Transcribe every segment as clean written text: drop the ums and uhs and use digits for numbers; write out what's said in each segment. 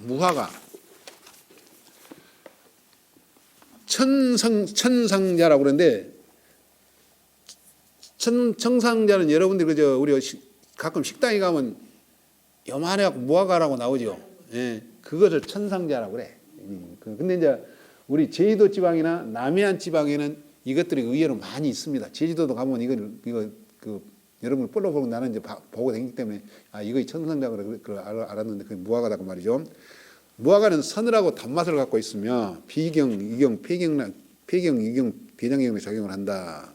무화과 천상자라고 그러는데 천상자는 여러분들 그저 우리 가끔 식당에 가면 요만해갖고 무화과라고 나오죠. 예, 그것을 천상자라고 그래. 근데 이제 우리 제주도 지방이나 남해안 지방에는 이것들이 의외로 많이 있습니다. 제주도도 가면 이거 여러분 볼로보고 나는 이제 보고 다니기 때문에 이거 천상자라고 알았는데 그게 무화과다고 말이죠. 무화과는 서늘하고 단맛을 갖고 있으며 비경, 이경, 폐경, 이경, 대장경에 작용을 한다.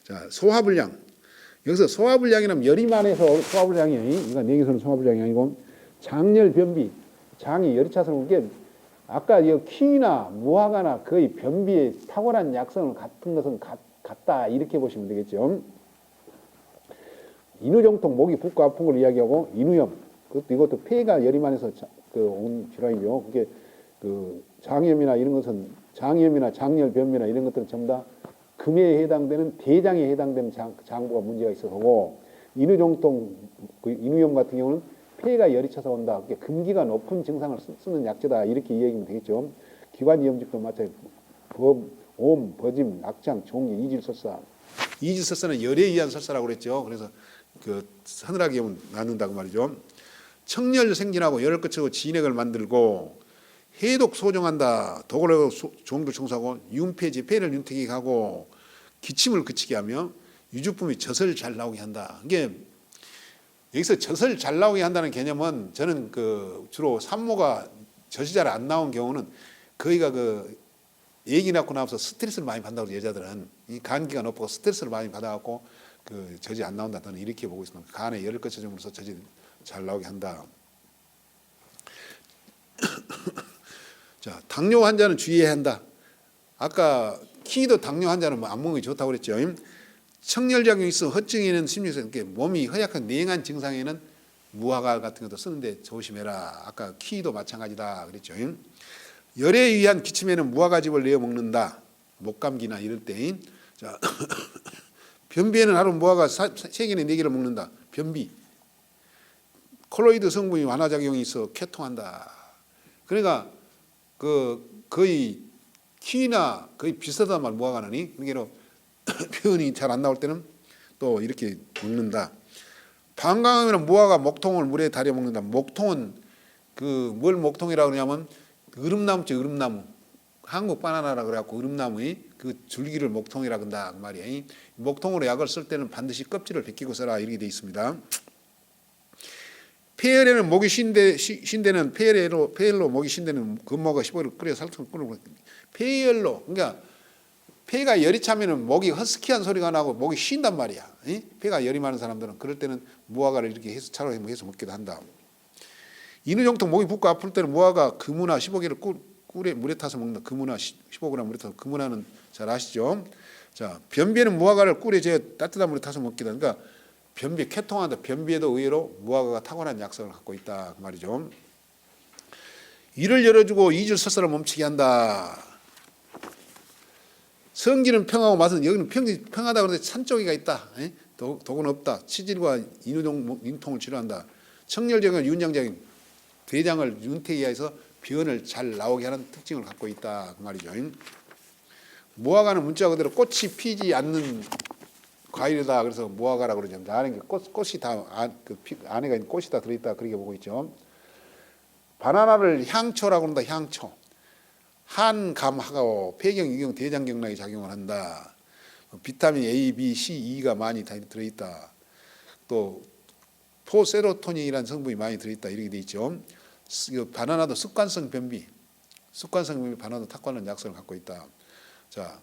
자, 소화불량. 여기서 소화불량이라면 열이 많아서 소화불량이, 이거 내기서는 소화불량이 아니고 장열 변비, 장이 열이 차서 그게 아까 이 키위나 무화과나 거의 변비에 탁월한 약성을 같은 것은 같다 이렇게 보시면 되겠죠. 인후정통, 목이 붓고 아픈 걸 이야기하고 인후염, 이것도 폐가 열이 많아서 온 질환이죠. 그게 장염이나 이런 것은 장염이나 장열 변비나 이런 것들은 전부 다 금에 해당되는 대장에 해당되는 장부가 문제가 있어서고 인후정통, 인후염 같은 경우는 폐가 열이 차서 온다. 그게 금기가 높은 증상을 쓰는 약제다. 이렇게 이야기하면 되겠죠. 기관지염증도 마찬가지고 옴, 버짐, 낙장, 종기, 이질설사. 이질설사는 열에 의한 설사라고 그랬죠. 그래서 서늘하게 하면 낫는다고 말이죠. 청열 생진하고 열을 거치고 진액을 만들고 해독 소정한다. 독을 하고 종도 청소하고 윤폐지 폐를 윤택하게 하고 기침을 그치게 하며 유주품이 젖을 잘 나오게 한다. 이게 여기서 젖을 잘 나오게 한다는 개념은 저는 주로 산모가 젖이 잘 안 나온 경우는 거의가 애기 낳고 나서 스트레스를 많이 받는다고 여자들은 이 간기가 높고 스트레스를 많이 받아갖고 젖이 안 나온다. 저는 이렇게 보고 있습니다. 간에 열을 거쳐줌으로써 젖이 잘 나오게 한다. 자, 당뇨 환자는 주의해야 한다. 아까 키위도 당뇨 환자는 안 먹는 게 좋다고 그랬죠. 청열작용이 있어 허증에는 심리에서 몸이 허약한 냉한 증상에는 무화과 같은 것도 쓰는데 조심해라. 아까 키위도 마찬가지다 그랬죠. 열에 의한 기침에는 무화과즙을 내어 먹는다. 목감기나 이럴 때. 자, 변비에는 하루 무화과 3개나 4개를 먹는다. 변비. 콜로이드 성분이 완화작용이 있어 쾌통한다. 그러니까 거의 키위나 거의 비슷하단 말 무화과는. 그러니까 표현이 잘 안 나올 때는 또 이렇게 먹는다. 방광염이나 무화과 목통을 물에 달여 먹는다. 목통은 뭘 목통이라고 그러냐면 으름나무죠. 으름나무. 한국 바나나라 그래갖고 으름나무의 줄기를 목통이라고 한다 그 말이에요. 목통으로 약을 쓸 때는 반드시 껍질을 벗기고 써라 이렇게 돼 있습니다. 폐열에는 목이 쉰데는 폐열로 목이 쉰데는 금모가 15를 끓여 살짝 끓여 폐열로 그러니까 폐가 열이 차면은 목이 허스키한 소리가 나고 목이 쉰단 말이야. 폐가 열이 많은 사람들은 그럴 때는 무화과를 이렇게 해서 차로 해서 먹기도 한다. 인후정통 목이 붓고 아플 때는 무화과 금은화 15개를 꿀에 물에 타서 먹는다. 금은화 15g 물에 타서 금은화는 잘 아시죠? 자, 변비에는 무화과를 꿀에 재어 따뜻한 물에 타서 먹기도 하니까 변비 쾌통한다. 변비에도 의외로 무화과가 탁월한 약성을 갖고 있다 그 말이죠. 이를 열어주고 이질설사를 멈추게 한다. 성기는 평하고 맛은 여기는 평하다 그러는데 산쪽이가 있다. 독은 없다. 치질과 인후통을 치료한다. 청열작용, 윤장작용, 대장을 윤택에 해서 변을 잘 나오게 하는 특징을 갖고 있다 그 말이죠. 무화과는 문자 그대로 꽃이 피지 않는 과일이다. 그래서 무화과라고 그러죠. 안에 꽃이 다 안에가 있는 꽃이 다 들어있다 그렇게 보고 있죠. 바나나를 향초라고 한다. 향초. 한감하고 폐경, 유경, 대장경락에 작용을 한다. 비타민 A, B, C, E가 많이 들어있다. 또 포세로토닌이라는 성분이 많이 들어있다 이렇게 돼 있죠. 바나나도 습관성 변비 바나나도 탁월한 약성을 갖고 있다. 자,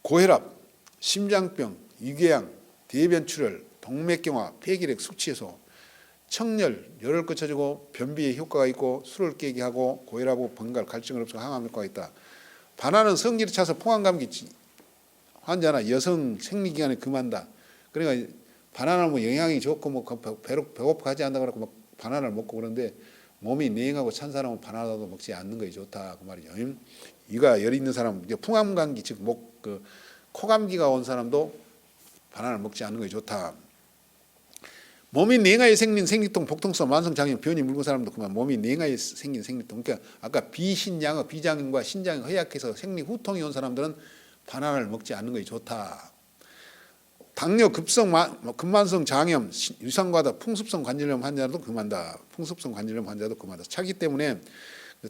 고혈압, 심장병, 위궤양, 대변출혈, 동맥경화, 폐기력, 숙취해소, 청열, 열을 거쳐주고 변비에 효과가 있고 술을 깨게 하고 고혈압하고 번갈, 갈증을 없애고 항암 효과가 있다. 바나나는 성질이 차서 포항감기 환자나 여성 생리기간에 금한다. 그러니까 바나나는 뭐 영양이 좋고 뭐 배고파하지 않는다 그러고 막 바나나를 먹고 그러는데 몸이 냉하고 찬 사람은 바나나도 먹지 않는 것이 좋다 그 말이죠. 이가 열이 있는 사람, 풍암감기 즉 코감기가 온 사람도 바나나를 먹지 않는 것이 좋다. 몸이 냉하에 생긴 생리통, 복통성, 만성장염, 변이 물건 사람도 그만 몸이 냉하에 생긴 생리통. 그러니까 아까 비신장어, 비장과 신장이 허약해서 생리 후통이 온 사람들은 바나나를 먹지 않는 것이 좋다. 당뇨, 급만성 장염, 유상과다, 풍습성 관절염 환자도 금한다. 풍습성 관절염 환자도 금한다. 차기 때문에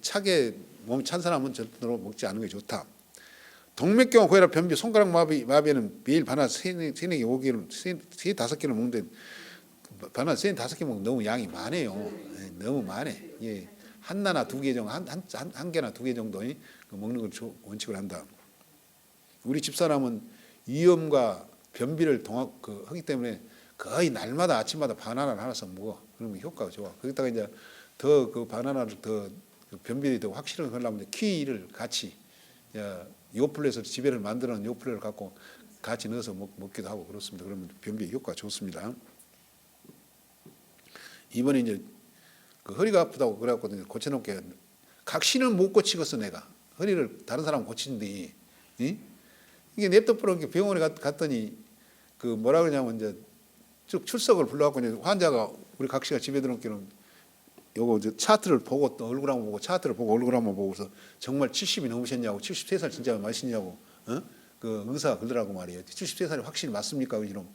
차게 몸이 찬 사람은 절대로 먹지 않는 것이 좋다. 동맥경화, 고혈압, 변비, 손가락 마비에는 매일 바나나 3-4개, 5개를, 3-5개를 먹는데 바나나 3-5개 먹으면 너무 양이 많아요. 예, 너무 많네. 예, 하나나 2개 정도, 한 개나 2개 정도 먹는 걸 원칙으로 한다. 우리 집사람은 위염과 변비를 하기 때문에 거의 날마다 아침마다 바나나를 하나씩 먹어. 그러면 효과가 좋아. 거기다가 이제 더 그 바나나를 더 변비를 더 확실하게 하려면 키위를 같이 요플레에서 집에를 만드는 요플레를 갖고 같이 넣어서 먹기도 하고 그렇습니다. 그러면 변비 효과가 좋습니다. 이번에 이제 그 허리가 아프다고 그래갖고 고쳐놓게 각신을 못 고치겠어 내가. 허리를 다른 사람 고치는데 이게 냅둬버려 병원에 갔더니 그 뭐라 그러냐면 이제 쭉 출석을 불러갖고 이제 환자가 우리 각시가 집에 들어오기는 요거 이제 차트를 보고 또 얼굴 한번 보고 차트를 보고 얼굴 한번 보고서 정말 70이 넘으셨냐고 73살 진짜 맞으시냐고 그 의사가 그러더라고 말이에요. 73살이 확실히 맞습니까? 이런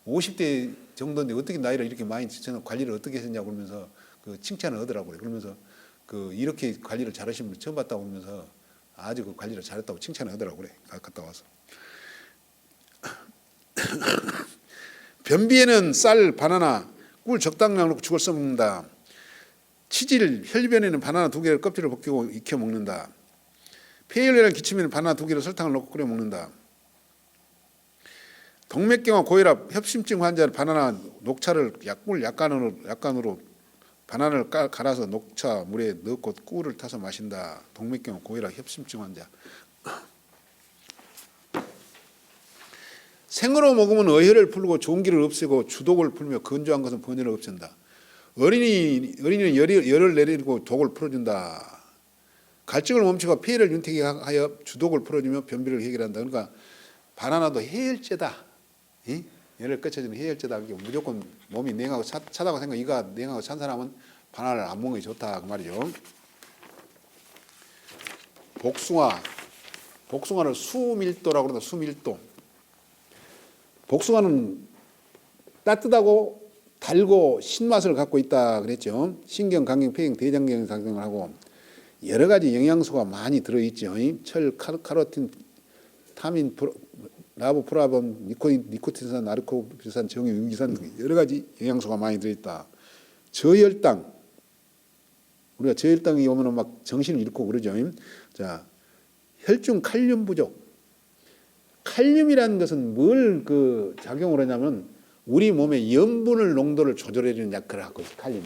50대 정도인데 어떻게 나이를 이렇게 많이 저는 관리를 어떻게 했냐고 그러면서 그 칭찬을 하더라고요. 그러면서 그 이렇게 관리를 잘하신 분 처음 봤다고 그러면서 아주 그 관리를 잘했다고 칭찬을 하더라고요. 그래. 갔다 와서. 변비에는 쌀, 바나나, 꿀 적당량 넣고 죽을 써먹는다. 치질, 혈변에는 바나나 2개를 껍질을 벗기고 익혀 먹는다. 폐혈이라는 기침에는 바나나 2개를 설탕을 넣고 끓여 먹는다. 동맥경화, 고혈압, 협심증 환자는 바나나 녹차를 꿀 약간으로 바나나를 갈아서 녹차 물에 넣고 꿀을 타서 마신다. 동맥경화, 고혈압, 협심증 환자. 생으로 먹으면 어혈을 풀고 좋은기를 없애고 주독을 풀며 건조한 것은 번뇌를 없앤다. 어린이는 열을 내리고 독을 풀어준다. 갈증을 멈추고 폐를 윤택하게 하여 주독을 풀어주며 변비를 해결한다. 그러니까 바나나도 해열제다. 열을 꺼쳐주는 해열제다. 무조건 몸이 냉하고 차다고 생각, 이가 냉하고 찬 사람은 바나나를 안 먹는 게 좋다 그 말이죠. 복숭아를 수밀도라고 그런다. 수밀도. 복숭아는 따뜻하고 달고 신맛을 갖고 있다 그랬죠. 신경, 강경, 폐경, 대장경 작용을 하고 여러 가지 영양소가 많이 들어있죠. 철, 카로틴, 타민, 라보프라본, 니코틴산, 나르코비산, 정유, 유기산 여러 가지 영양소가 많이 들어있다. 저혈당, 우리가 저혈당이 오면 막 정신을 잃고 그러죠. 자, 혈중 칼륨 부족. 칼륨이라는 것은 뭘 그 작용을 하냐면 우리 몸의 염분을 농도를 조절해주는 역할을 하고 있어요. 칼륨이.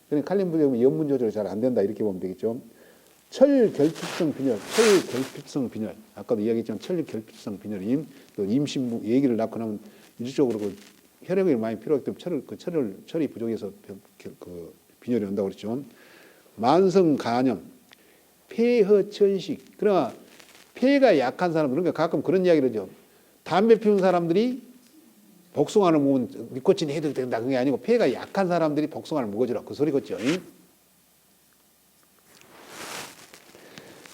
그러니까 칼륨 부족이면 염분 조절이 잘 안 된다 이렇게 보면 되겠죠. 철결핍성 빈혈. 아까도 이야기했지만 철결핍성 빈혈이 또 임신부 얘기를 낳고 나면 일시적으로 그 혈액이 많이 필요하기 때문에 철이 부족해서 그 빈혈이 온다고 그랬죠. 만성 간염, 폐허천식. 그러나 폐가 약한 사람, 그러니까 가끔 그런 이야기를 하죠. 담배 피우는 사람들이 복숭아를 먹으면 니코틴이 해도 된다. 그게 아니고 폐가 약한 사람들이 복숭아를 먹어주라. 그 소리겠죠.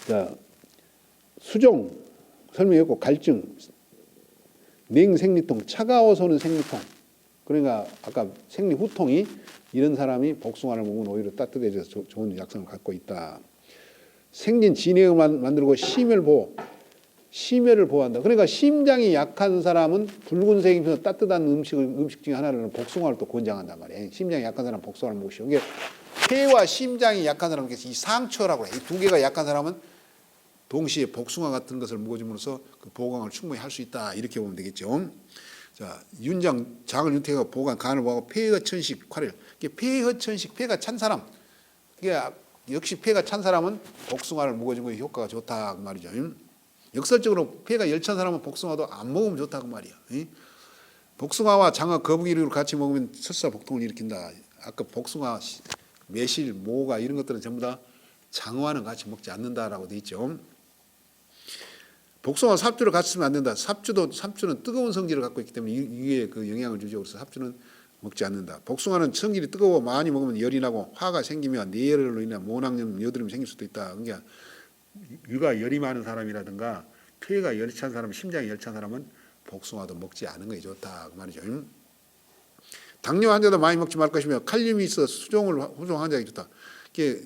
자, 수종 설명했고 갈증, 냉생리통, 차가워서 오는 생리통. 그러니까 아까 생리 후통이 이런 사람이 복숭아를 먹으면 오히려 따뜻해져서 좋은 약성을 갖고 있다. 생긴 진액을 만들고 심혈을 보호한다. 그러니까 심장이 약한 사람은 붉은색이면서 따뜻한 음식 중에 하나는 복숭아를 또 권장한단 말이에요. 심장이 약한 사람은 복숭아를 먹으시오. 이게 폐와 심장이 약한 사람은 이 상처라고 해요. 이 2개가 약한 사람은 동시에 복숭아 같은 것을 먹어줌으로써 그 보강을 충분히 할 수 있다. 이렇게 보면 되겠죠. 자, 장을 윤택하고 보강, 간을 보호하고 폐허천식, 활혈. 이게 폐허천식, 폐가 찬 사람. 이게 역시 폐가 찬 사람은 복숭아를 먹어주면 효과가 좋다 그 말이죠. 역설적으로 폐가 열찬 사람은 복숭아도 안 먹으면 좋다 그 말이야. 복숭아와 장어, 거북이를 같이 먹으면 설사 복통을 일으킨다. 아까 복숭아, 매실, 모가 이런 것들은 전부 다 장어와는 같이 먹지 않는다라고 돼 있죠. 복숭아, 삽주를 같이 쓰면 안 된다. 삽주는 뜨거운 성질을 갖고 있기 때문에 이게 그 영향을 주죠. 그래서 삽주는 먹지 않는다. 복숭아는 성질이 뜨거워 많이 먹으면 열이 나고 화가 생기며 뇌열로 인해 모낭염, 여드름이 생길 수도 있다. 그러니까 위가 열이 많은 사람이라든가 폐가 열이 찬 사람, 심장이 열이 찬 사람은 복숭아도 먹지 않은 것이 좋다 그 말이죠. 당뇨 환자도 많이 먹지 말 것이며 칼륨이 있어 수종을 후종 환자에게 좋다. 이게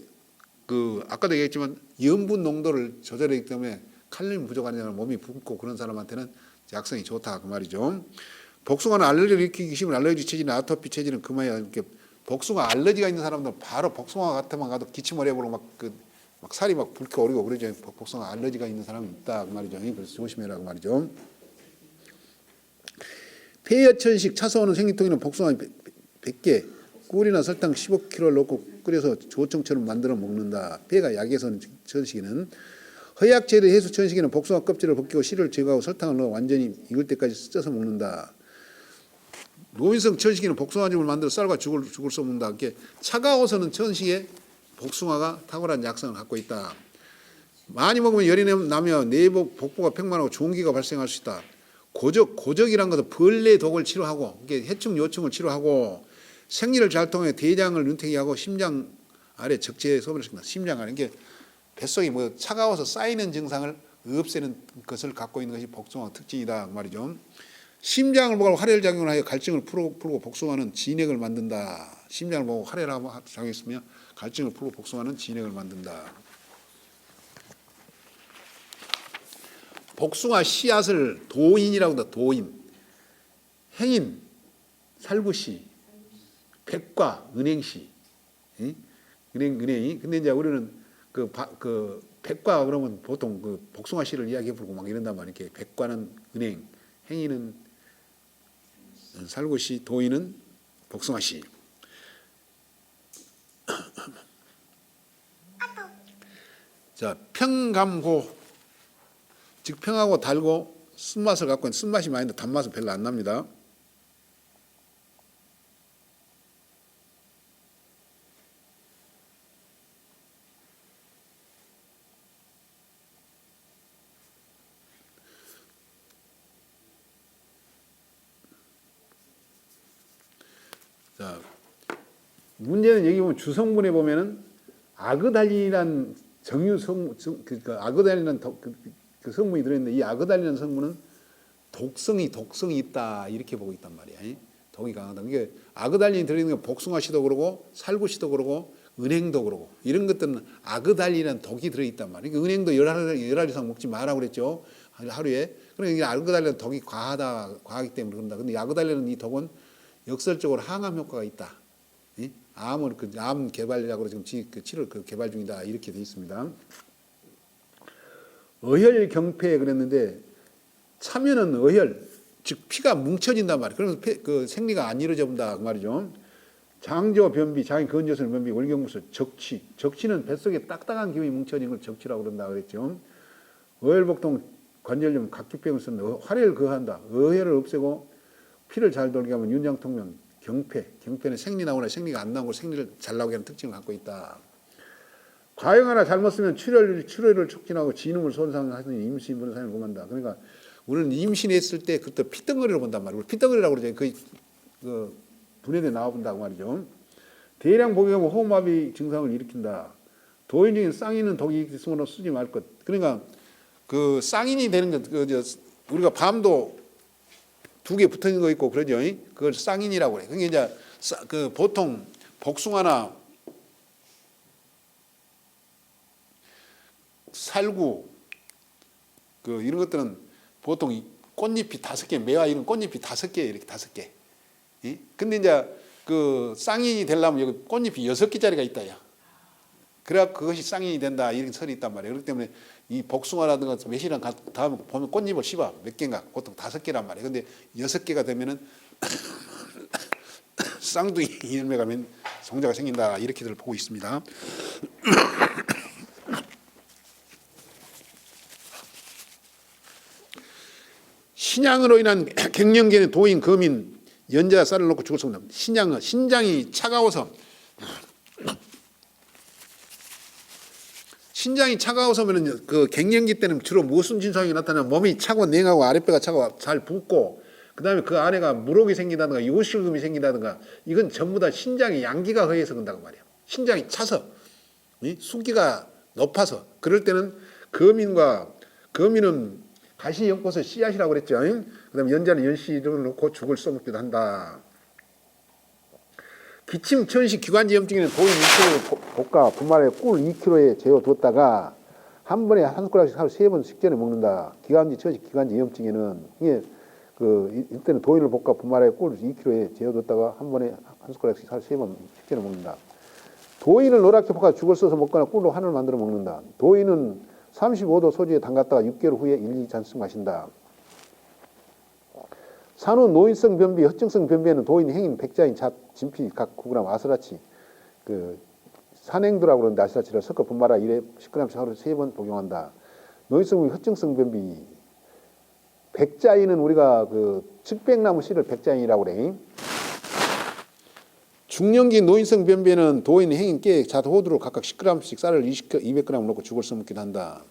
그 아까도 얘기했지만 염분 농도를 조절하기 때문에 칼륨 부족한 사람 몸이 붓고 그런 사람한테는 약성이 좋다 그 말이죠. 복숭아는 알레르기를 일으키기 쉬운 알레르기 체질이나 아토피 체질은 그만이야. 이렇게 복숭아 알레르기가 있는 사람들은 바로 복숭아 같으면 가도 기침을 해버리고 막 살이 막 불켜오르고 그러죠. 복숭아 알레르기가 있는 사람이 있다 그 말이죠. 그래서 조심해라 그 말이죠. 폐혈천식 차서오는 생리통에는 복숭아 100개, 꿀이나 설탕 15kg를 넣고 끓여서 조청처럼 만들어 먹는다. 폐가 약해서는 천식에는 허약체의 해수 천식에는 복숭아 껍질을 벗기고 씨를 제거하고 설탕을 넣어 완전히 익을 때까지 쪄서 먹는다. 노인성 천식에는 복숭아즙을 만들어 쌀과 죽을 써먹는다. 이렇게 차가워서는 천식에 복숭아가 탁월한 약성을 갖고 있다. 많이 먹으면 열이 나며 내복 복부가 팽만하고 종기가 발생할 수 있다. 고적이란 것은 벌레 독을 치료하고 해충 요충을 치료하고 생리를 잘 통해 대장을 눈탱이 하고 심장 아래 적재 소변을 시킨다. 심장 아래 이게 뱃속이 뭐 차가워서 쌓이는 증상을 없애는 것을 갖고 있는 것이 복숭아 특징이다 그 말이죠. 심장을 보고 활혈 작용을 하여 갈증을 풀고 복숭아는 진액을 만든다. 심장을 보고 활혈 작용했으며 갈증을 풀고 복숭아는 진액을 만든다. 복숭아 씨앗을 도인이라고 한다. 도인, 행인, 살구씨, 백과, 은행씨, 은행이. 근데 이제 우리는 그 백과 그러면 보통 그 복숭아 씨를 이야기해 부르고 막 이런단 말이에요. 이렇게 백과는 은행, 행인은 살구씨, 도인은 복숭아 씨. 자, 평감고. 즉 평하고 달고 쓴맛을 갖고 있는 쓴맛이 많이 나는데 단맛은 별로 안 납니다. 자, 문제는 여기 보면 주성분에 보면은 아그달린이란 아그달린이란 그 성분이 들어있는데 이 아그달린이라는 성분은 독성이 있다 이렇게 보고 있단 말이야. 독이 강하다. 이게 아그달린이 들어있는 게 복숭아씨도 그러고 살구씨도 그러고 은행도 그러고 이런 것들은 아그달린이라는 독이 들어있단 말이야. 그러니까 은행도 열알 이상 먹지 마라 그랬죠. 하루에. 그러니까 아그달린은 독이 과하기 때문에 그런다. 근데 아그달린은 이 독은 역설적으로 항암 효과가 있다. 암 개발이라고 지금 치료 개발 중이다 이렇게 돼 있습니다. 어혈 경폐 그랬는데 차면은 어혈 즉 피가 뭉쳐진단 말이에요. 그러면서 그 생리가 안 이루어져 본다 그 말이죠. 장저 변비, 장이 건조설 변비, 월경무술, 적치는 뱃속에 딱딱한 기운이 뭉쳐진 걸 적치라고 그런다 그랬죠. 어혈복통, 관절염, 각기병을 쓰는 활혈을 거한다. 어혈을 없애고 피를 잘 돌게 하면 윤장통면, 경폐는 생리 나오나 생리가 안 나오고 생리를 잘 나오게 하는 특징을 갖고 있다. 과형 하나 잘못 쓰면 출혈을 촉진하고 진음을 손상하더니 임신 분산을 범한다. 그러니까 우리는 임신했을 때 그때 피덩어리를 본단 말이에요. 피덩어리라고 그러죠. 그 분해돼 나와 본다고 말이죠. 대량 복용하고 호흡마비 증상을 일으킨다. 도인 중에 쌍인은 독이 있으므로 쓰지 말 것. 그러니까 그 쌍인이 되는 것, 우리가 밤도 2개 붙어 있는 거 있고 그러죠. 그걸 쌍인이라고 그래. 그게 이제 그 보통 복숭아나 살구 이런 것들은 보통 꽃잎이 5개, 매화 이런 꽃잎이 5개 이렇게 5개. 근데 이제 그 쌍인이 되려면 여기 꽃잎이 6개짜리가 있다야. 그래야 그것이 쌍인이 된다 이런 설이 있단 말이에요. 그렇기 때문에 이 복숭아라든가 매실이랑 다음에 보면 꽃잎을 씹어 몇 개인가 보통 5개란 말이에요. 근데 6개가 되면은 쌍둥이 열매가 성자가 생긴다 이렇게들 보고 있습니다. 신양으로 인한 갱년기에는 도인, 거민, 연자 쌀을 넣고 죽을 수 없는 신장이 차가워서 신장이 차가워서면은 그 갱년기 때는 주로 무슨 증상이 나타나면 몸이 차고 냉하고 아랫배가 차고 잘 붓고 그다음에 그 안에가 물혹이 생긴다든가 요실금이 생긴다든가 이건 전부 다 신장에 양기가 허해서 그런다고 말이야. 신장이 차서 수기가 높아서 그럴 때는 거민은 가시 연꽃을 씨앗이라고 그랬죠. 그다음에 연자는 연씨를 넣고 죽을 써먹기도 한다. 기침, 천식, 기관지 염증에는 도인 2kg 볶아 분말에 꿀 2kg에 재워두었다가 한 번에 한 숟가락씩 하루 3번 식전에 먹는다. 기관지, 천식, 기관지 염증에는 이게 이때는 도인을 볶아 분말에 꿀 2kg에 재워뒀다가 한 번에 한 숟가락씩 하루 3번 식전에 먹는다. 도인을 노랗게 볶아 죽을 써서 먹거나 꿀로 한을 만들어 먹는다. 도인은 35도 소주에 담갔다가 6개월 후에 1, 2잔씩 마신다. 산후 노인성 변비, 허증성 변비에는 도인, 행인, 백자인, 잣, 진피, 각 9g, 아스라치, 산행두라고 그러는데 아스라치를 섞어 분말하 1회 10g씩 하루 3번 복용한다. 노인성, 허증성 변비, 백자인은 우리가 측백나무 씨를 백자인이라고 그래. 중년기 노인성 변비에는 도인, 행인, 깨, 잣, 호두로 각각 10g씩 쌀을 200g 넣고 죽을 써먹기도 한다.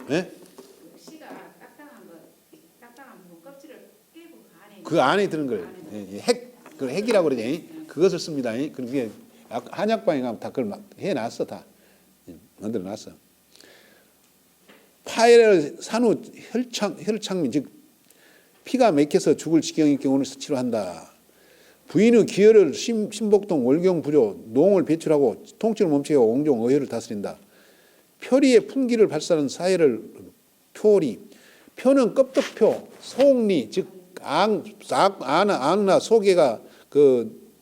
네? 그 안에 드는 걸 핵이라고 그러지. 그것을 씁니다. 그게 한약방에 가면 다 그걸 해놨어. 다 만들어놨어. 파열 산후 혈창민 즉 피가 막혀서 죽을 지경일 경우는 치료한다. 부인의 기혈을 신복동 월경부조 농을 배출하고 통증을 멈추게 하고 옹종 어혈을 다스린다. 표리의 풍기를 발산하는 사혈을 표리. 표는 껍덕표, 속리 즉 안나 속에가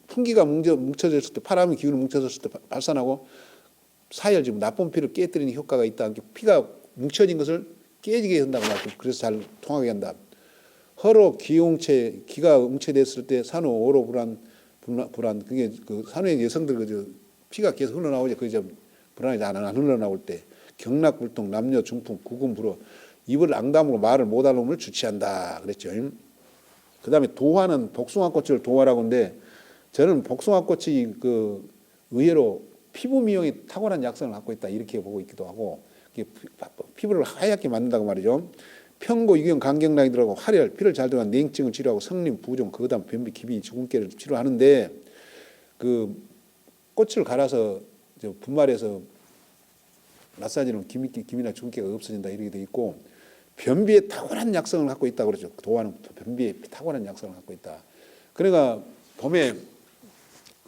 풍기가 뭉쳐졌을 때 파람의 기운이 뭉쳐졌을 때 발산하고 사혈 지금 나쁜 피를 깨뜨리는 효과가 있다. 피가 뭉쳐진 것을 깨지게 한다고 말이죠. 그래서 잘 통하게 한다. 허로 기웅체 기가 웅체됐을 때 산후 오로 불안 그게 산후의 여성들 피가 계속 흘러나오죠. 그게 불안이 안 흘러나올 때 경락불통 남녀 중풍 구금 불어 입을 앙담으로 말을 못하는 놈을 주치한다 그랬죠. 그다음에 도화는 복숭아꽃을 도화라고 하는데 저는 복숭아꽃이 의외로 피부 미용에 탁월한 약성을 갖고 있다 이렇게 보고 있기도 하고 피부를 하얗게 만든다고 말이죠. 평고, 유경, 간경락이 들어가고 활혈, 피를 잘 들어간 냉증을 치료하고 성림, 부종, 그다음 변비, 기비, 주근깨를 치료하는데 꽃을 갈아서 분말해서 마사지는 기미나 주근깨가 없어진다 이렇게 돼 있고 변비에 탁월한 약성을 갖고 있다 그러죠. 도화는 변비에 탁월한 약성을 갖고 있다. 그러니까 봄에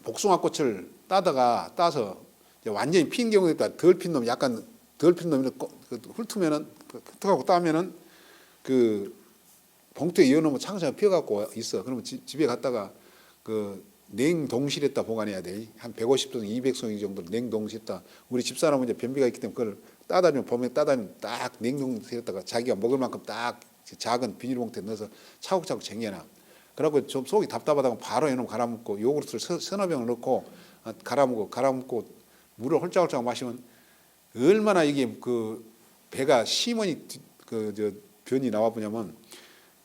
복숭아꽃을 따서 완전히 핀 경우에 있다. 덜 핀 놈 약간 덜 핀 놈이 훑으면은 흩어갖고 따면은 봉투에 이어놓으면 창자가 피어갖고 있어. 그러면 집에 갔다가 냉동실에다 보관해야 돼. 한 150송, 200송 정도 냉동실에다. 우리 집사람은 이제 변비가 있기 때문에 그걸 따다니면 봄에 따다니면 딱 냉동실에다가 자기가 먹을 만큼 딱 작은 비닐봉투에 넣어서 차곡차곡 쟁여놔. 그래갖고 좀 속이 답답하다고 바로 이놈 갈아먹고 요구르트를 서너 병을 넣고 갈아먹고 물을 홀짝홀짝 마시면 얼마나 이게 배가 심원이 변이 나와보냐면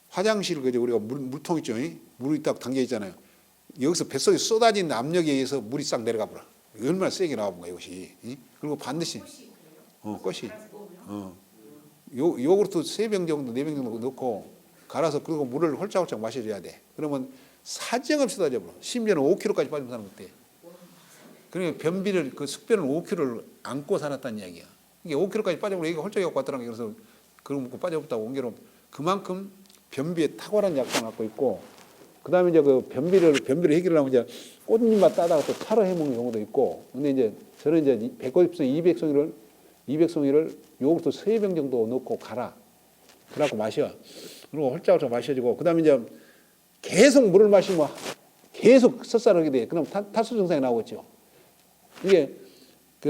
화장실 우리가 물통 있죠. 물이 딱 담겨 있잖아요. 여기서 뱃속에 쏟아진 압력에 의해서 물이 싹 내려가 버려. 얼마나 세게 나와본 거야 이것이. 그리고 반드시 꽃이 요구르트 3병 정도 4병 정도 넣고 갈아서 그리고 물을 홀짝홀짝 마셔줘야 돼. 그러면 사정없이 쏟아져 버려. 심지어는 5kg까지 빠진 사람 같대. 그러니까 변비를 숙변을 5kg를 안고 살았다는 이야기야. 이게 5kg까지 빠져버려. 이게 홀짝이 갖고 왔더라는 게 그래서 그걸 먹고 빠져버렸다고 옮겨놓으면 그만큼 변비에 탁월한 약성을 갖고 있고 그다음에 이제 변비를 해결하면 이제 꽃잎만 따다가 또 차로 해먹는 경우도 있고 근데 이제 저는 이제 150송, 200송이를 요거부터 3병 정도 넣고 갈아. 그래갖고 마셔. 그리고 홀짝홀짝 마셔지고 그다음에 이제 계속 물을 마시면 계속 설사하게 돼. 그럼 탈수 증상이 나오겠죠. 이게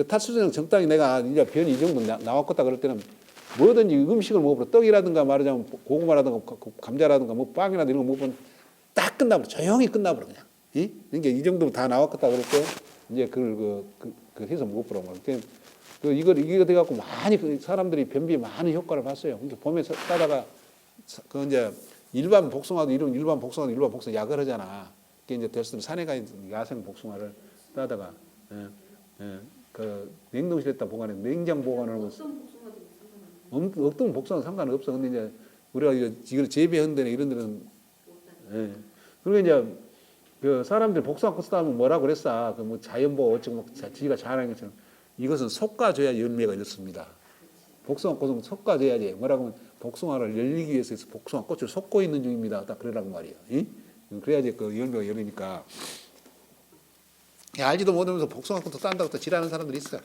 탈수 증상 적당히 내가 이제 변이 이 정도 나왔겠다 그럴 때는 뭐든지 음식을 먹어버려. 떡이라든가 말하자면 고구마라든가 감자라든가 빵이라든가 이런 거 먹으면 딱 끝나버려. 조용히 끝나버려 그냥. 그러니까 이 정도 다 나왔겠다 그럴 때 이제 그걸 해서 먹어보라고 말이야. 이거 돼갖고 많이 사람들이 변비에 많은 효과를 봤어요. 그러니까 봄에 따다가 이제 일반 복숭아도 일반 복숭아 약을 하잖아. 그게 이제 됐을 때 산에 가 있는 야생 복숭아를 따다가 냉동실에다 보관해 냉장 보관을 하고 어떤 복숭아 상관없어. 근데 이제 우리가 이걸 재배한 데는 이런 데는 예. 그리고 이제 그 사람들이 복숭아 꽃 따면 뭐라고 그랬어? 그 뭐 자연보 어쩌고 뭐 지가 잘하는 것처럼 이것은 솎아줘야 열매가 있습니다. 복숭아 꽃은 솎아줘야지. 뭐라고 하면 복숭아를 열리기 위해서 복숭아 꽃을 솎고 있는 중입니다. 딱 그러라고 말이에요. 예? 그래야지 그 열매가 열리니까. 알지도 못하면서 복숭아 꽃도 딴다고 또 지랄하는 사람들이 있어.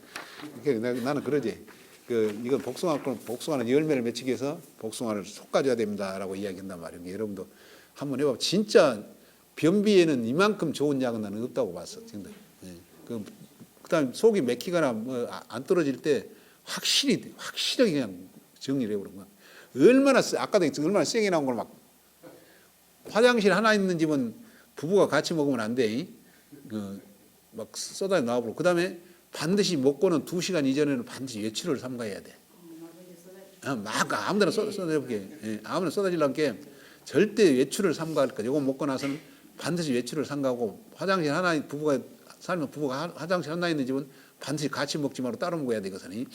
나는 그러지. 이건 복숭아는 열매를 맺히기 위해서 복숭아를 솎아줘야 됩니다라고 이야기한단 말이에요. 여러분도 한번 해봐. 진짜 변비에는 이만큼 좋은 약은 나는 없다고 봤어. 예. 그다음 속이 맥히거나 뭐 안 떨어질 때 확실하게 그냥 정리를 해버린 거야. 아까도 얼마나 세게 나온 걸 막 화장실 하나 있는 집은 부부가 같이 먹으면 안 돼. 막 쏟아 나와버리고 그다음에 반드시 먹고는 2시간 이전에는 반드시 외출을 삼가해야 돼. 막 아무데나 쏟아질게. 예, 아무나 쏟아지려는 게 절대 외출을 삼가할 거야. 이거 먹고 나서는 반드시 외출을 삼가고 화장실 하나 부부가 화장실 하나 있는 집은 반드시 같이 먹지 말고 따로 먹어야 돼. 이것은